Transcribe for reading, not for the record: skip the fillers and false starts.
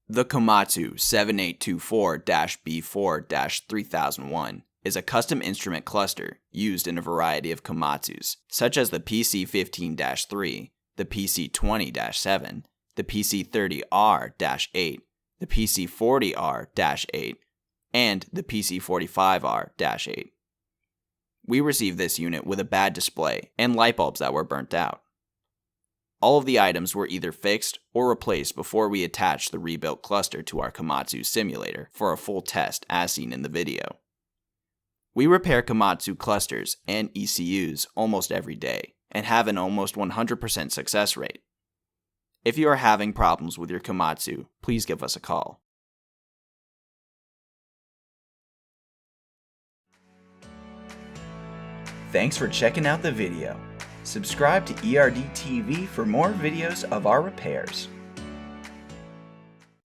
The Komatsu 7824-B4-3001 is a custom instrument cluster used in a variety of Komatsus, such as the PC15-3, the PC20-7, the PC30R-8, the PC40R-8, and the PC45R-8. We received this unit with a bad display and light bulbs that were burnt out. All of the items were either fixed or replaced before we attached the rebuilt cluster to our Komatsu simulator for a full test as seen in the video. We repair Komatsu clusters and ECUs almost every day and have an almost 100% success rate. If you are having problems with your Komatsu, please give us a call. Thanks for checking out the video. Subscribe to ERD TV for more videos of our repairs.